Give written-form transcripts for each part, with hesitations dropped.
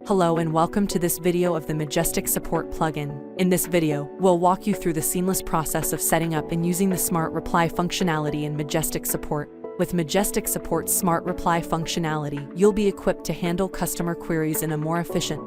Hello and welcome to this video of the Majestic Support plugin. In this video, we'll walk you through the seamless process of setting up and using the Smart Reply functionality in Majestic Support. With Majestic Support's Smart Reply functionality, you'll be equipped to handle customer queries in a more efficient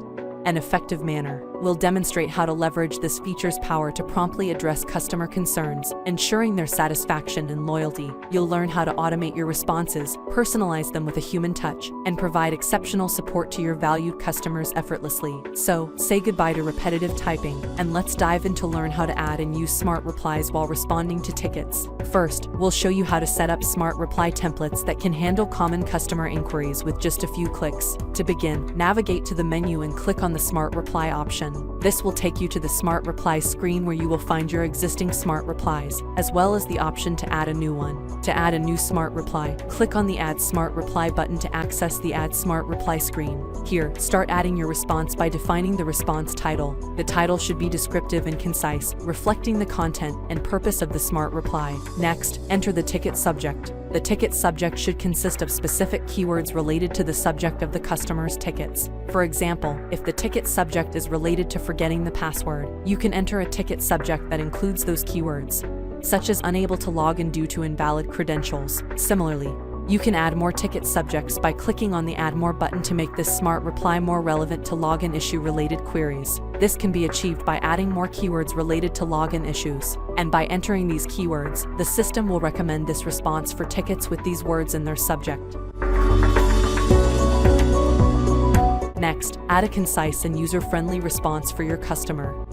and effective manner. We'll demonstrate how to leverage this feature's power to promptly address customer concerns, ensuring their satisfaction and loyalty. You'll learn how to automate your responses, personalize them with a human touch, and provide exceptional support to your valued customers effortlessly. So, say goodbye to repetitive typing, and let's dive in to learn how to add and use smart replies while responding to tickets. First, we'll show you how to set up smart reply templates that can handle common customer inquiries with just a few clicks. To begin, navigate to the menu and click on the Smart Reply option. This will take you to the Smart Reply screen where you will find your existing smart replies, as well as the option to add a new one. To add a new smart reply, click on the Add Smart Reply button to access the Add Smart Reply screen. Here, start adding your response by defining the response title. The title should be descriptive and concise, reflecting the content and purpose of the smart reply. Next, enter the ticket subject. The ticket subject should consist of specific keywords related to the subject of the customer's tickets. For example, if the ticket subject is related to forgetting the password, you can enter a ticket subject that includes those keywords, such as unable to log in due to invalid credentials. Similarly, you can add more ticket subjects by clicking on the Add More button to make this smart reply more relevant to login issue-related queries. This can be achieved by adding more keywords related to login issues. And by entering these keywords, the system will recommend this response for tickets with these words in their subject. Next, add a concise and user-friendly response for your customer.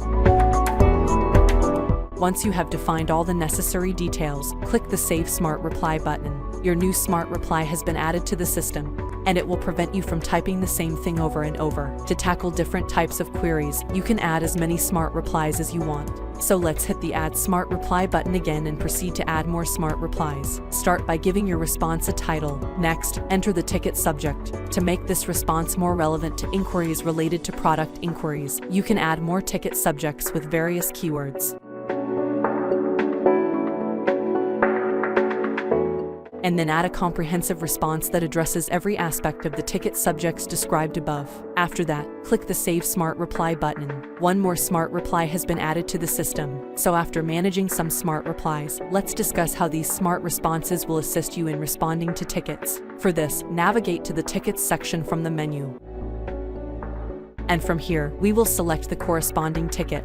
Once you have defined all the necessary details, click the Save Smart Reply button. Your new smart reply has been added to the system, and it will prevent you from typing the same thing over and over. To tackle different types of queries, you can add as many smart replies as you want. So let's hit the Add Smart Reply button again and proceed to add more smart replies. Start by giving your response a title. Next, enter the ticket subject. To make this response more relevant to inquiries related to product inquiries, you can add more ticket subjects with various keywords. And then add a comprehensive response that addresses every aspect of the ticket subjects described above. After that, click the Save Smart Reply button. One more smart reply has been added to the system. So after managing some smart replies, let's discuss how these smart responses will assist you in responding to tickets. For this, navigate to the Tickets section from the menu. And from here, we will select the corresponding ticket.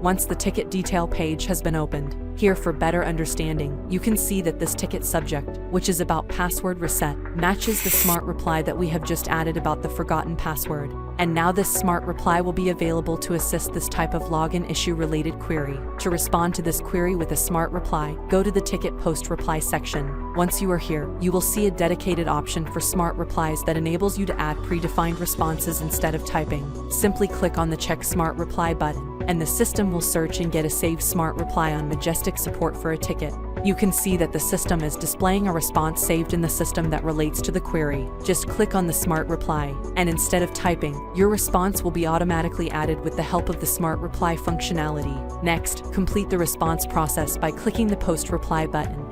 Once the ticket detail page has been opened, here for better understanding, you can see that this ticket subject, which is about password reset, matches the smart reply that we have just added about the forgotten password. And now this smart reply will be available to assist this type of login issue-related query. To respond to this query with a smart reply, go to the Ticket Post Reply section. Once you are here, you will see a dedicated option for smart replies that enables you to add predefined responses instead of typing. Simply click on the Check Smart Reply button, and the system will search and get a Save Smart Reply on Majestic Support for a ticket. You can see that the system is displaying a response saved in the system that relates to the query. Just click on the Smart Reply, and instead of typing, your response will be automatically added with the help of the Smart Reply functionality. Next, complete the response process by clicking the Post Reply button,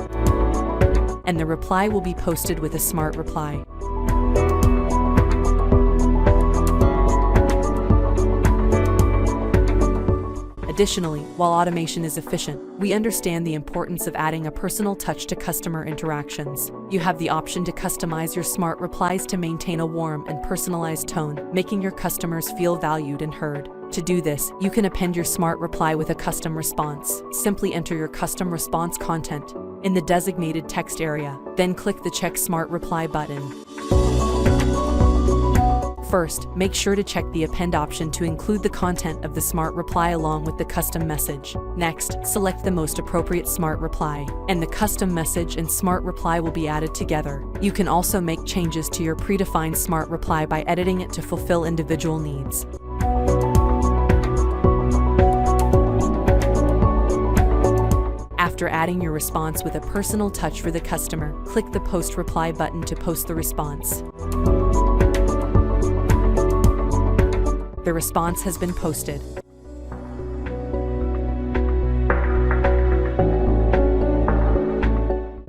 and the reply will be posted with a Smart Reply. Additionally, while automation is efficient, we understand the importance of adding a personal touch to customer interactions. You have the option to customize your smart replies to maintain a warm and personalized tone, making your customers feel valued and heard. To do this, you can append your smart reply with a custom response. Simply enter your custom response content in the designated text area, then click the Check Smart Reply button. First, make sure to check the Append option to include the content of the smart reply along with the custom message. Next, select the most appropriate smart reply, and the custom message and smart reply will be added together. You can also make changes to your predefined smart reply by editing it to fulfill individual needs. After adding your response with a personal touch for the customer, click the Post Reply button to post the response. The response has been posted.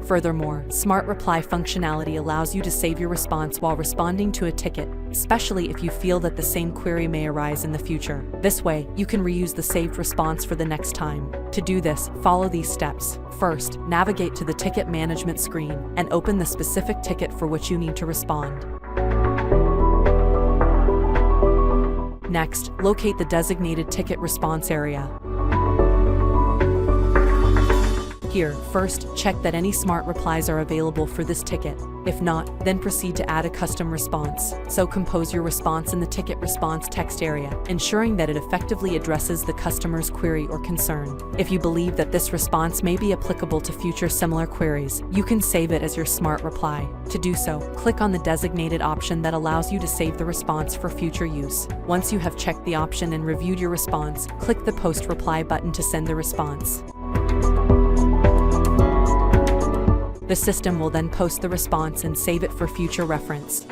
Furthermore, Smart Reply functionality allows you to save your response while responding to a ticket, especially if you feel that the same query may arise in the future. This way, you can reuse the saved response for the next time. To do this, follow these steps. First, navigate to the ticket management screen and open the specific ticket for which you need to respond. Next, locate the designated ticket response area. Here, first, check that any smart replies are available for this ticket. If not, then proceed to add a custom response. So compose your response in the ticket response text area, ensuring that it effectively addresses the customer's query or concern. If you believe that this response may be applicable to future similar queries, you can save it as your smart reply. To do so, click on the designated option that allows you to save the response for future use. Once you have checked the option and reviewed your response, click the Post Reply button to send the response. The system will then post the response and save it for future reference.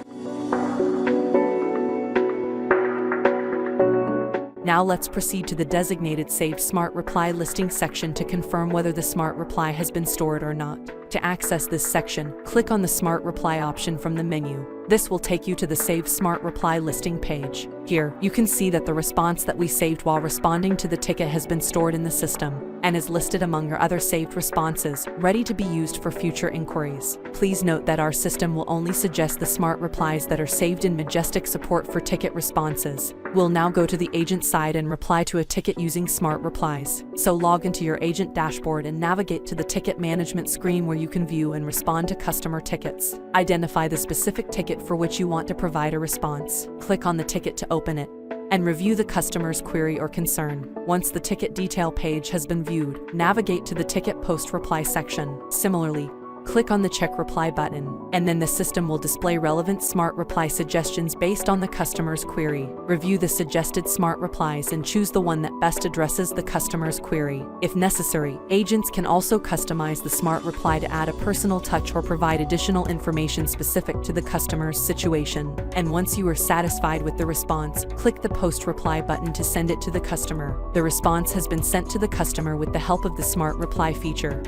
Now let's proceed to the designated Saved Smart Reply listing section to confirm whether the smart reply has been stored or not. To access this section, click on the Smart Reply option from the menu. This will take you to the Save Smart Reply listing page. Here, you can see that the response that we saved while responding to the ticket has been stored in the system and is listed among your other saved responses, ready to be used for future inquiries. Please note that our system will only suggest the smart replies that are saved in Majestic Support for ticket responses. We'll now go to the agent side and reply to a ticket using smart replies. So log into your agent dashboard and navigate to the ticket management screen where you can view and respond to customer tickets. Identify the specific ticket for which you want to provide a response. Click on the ticket to open it and review the customer's query or concern. Once the ticket detail page has been viewed, navigate to the ticket post reply section. Similarly, click on the Check Reply button, and then the system will display relevant smart reply suggestions based on the customer's query. Review the suggested smart replies and choose the one that best addresses the customer's query. If necessary, agents can also customize the smart reply to add a personal touch or provide additional information specific to the customer's situation. And once you are satisfied with the response, click the Post Reply button to send it to the customer. The response has been sent to the customer with the help of the Smart Reply feature.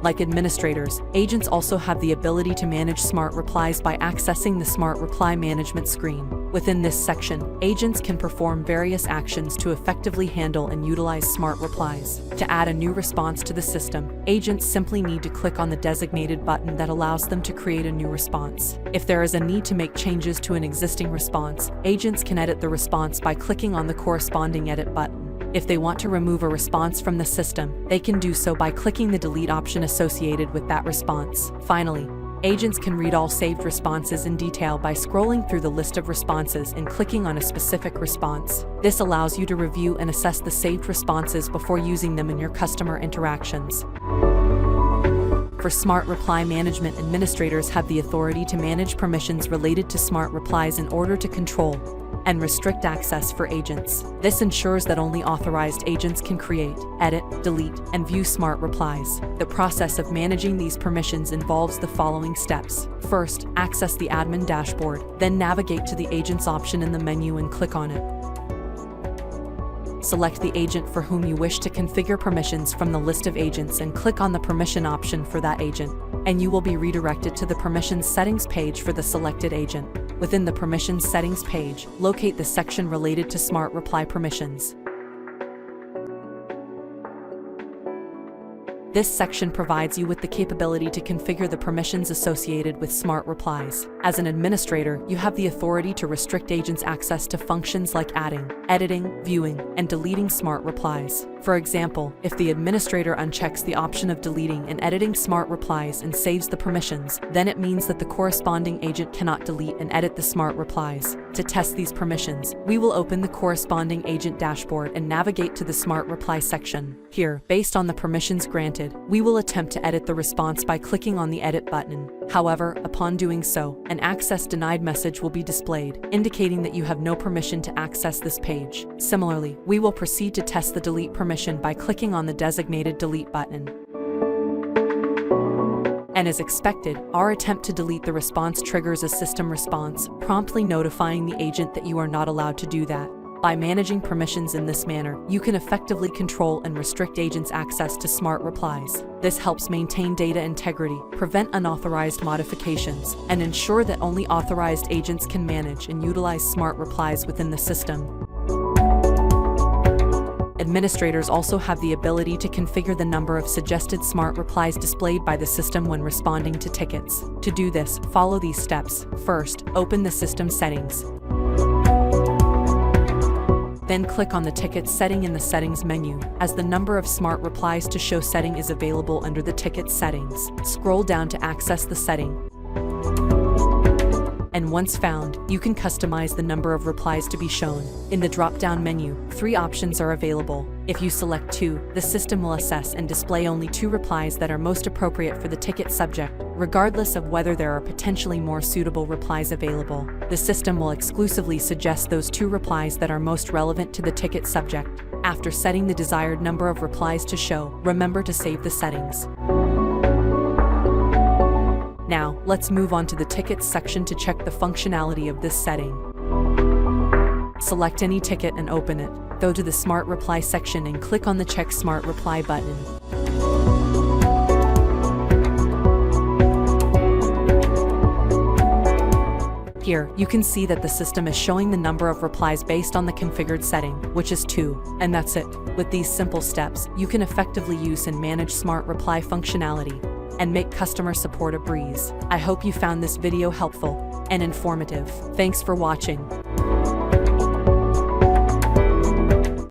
Like administrators, agents also have the ability to manage smart replies by accessing the Smart Reply Management screen. Within this section, agents can perform various actions to effectively handle and utilize smart replies. To add a new response to the system, agents simply need to click on the designated button that allows them to create a new response. If there is a need to make changes to an existing response, agents can edit the response by clicking on the corresponding edit button. If they want to remove a response from the system, they can do so by clicking the delete option associated with that response. Finally, agents can read all saved responses in detail by scrolling through the list of responses and clicking on a specific response. This allows you to review and assess the saved responses before using them in your customer interactions. For Smart Reply Management, administrators have the authority to manage permissions related to smart replies in order to control and restrict access for agents. This ensures that only authorized agents can create, edit, delete, and view smart replies. The process of managing these permissions involves the following steps. First, access the admin dashboard, then navigate to the agents option in the menu and click on it. Select the agent for whom you wish to configure permissions from the list of agents and click on the permission option for that agent, and you will be redirected to the permissions settings page for the selected agent. Within the permissions settings page, locate the section related to Smart Reply permissions. This section provides you with the capability to configure the permissions associated with smart replies. As an administrator, you have the authority to restrict agents' access to functions like adding, editing, viewing, and deleting smart replies. For example, if the administrator unchecks the option of deleting and editing smart replies and saves the permissions, then it means that the corresponding agent cannot delete and edit the smart replies. To test these permissions, we will open the corresponding agent dashboard and navigate to the Smart Reply section. Here, based on the permissions granted, we will attempt to edit the response by clicking on the Edit button. However, upon doing so, an Access Denied message will be displayed, indicating that you have no permission to access this page. Similarly, we will proceed to test the Delete permission by clicking on the designated Delete button. And as expected, our attempt to delete the response triggers a system response, promptly notifying the agent that you are not allowed to do that. By managing permissions in this manner, you can effectively control and restrict agents' access to smart replies. This helps maintain data integrity, prevent unauthorized modifications, and ensure that only authorized agents can manage and utilize smart replies within the system. Administrators also have the ability to configure the number of suggested smart replies displayed by the system when responding to tickets. To do this, follow these steps. First, open the system settings. Then click on the ticket setting in the settings menu, as the number of smart replies to show setting is available under the ticket settings. Scroll down to access the setting. And once found, you can customize the number of replies to be shown. In the drop-down menu, 3 options are available. If you select 2, the system will assess and display only 2 replies that are most appropriate for the ticket subject, regardless of whether there are potentially more suitable replies available. The system will exclusively suggest those 2 replies that are most relevant to the ticket subject. After setting the desired number of replies to show, remember to save the settings. Now, let's move on to the tickets section to check the functionality of this setting. Select any ticket and open it. Go to the Smart Reply section and click on the Check Smart Reply button. Here, you can see that the system is showing the number of replies based on the configured setting, which is 2, and that's it. With these simple steps, you can effectively use and manage Smart Reply functionality and make customer support a breeze. I hope you found this video helpful and informative. Thanks for watching.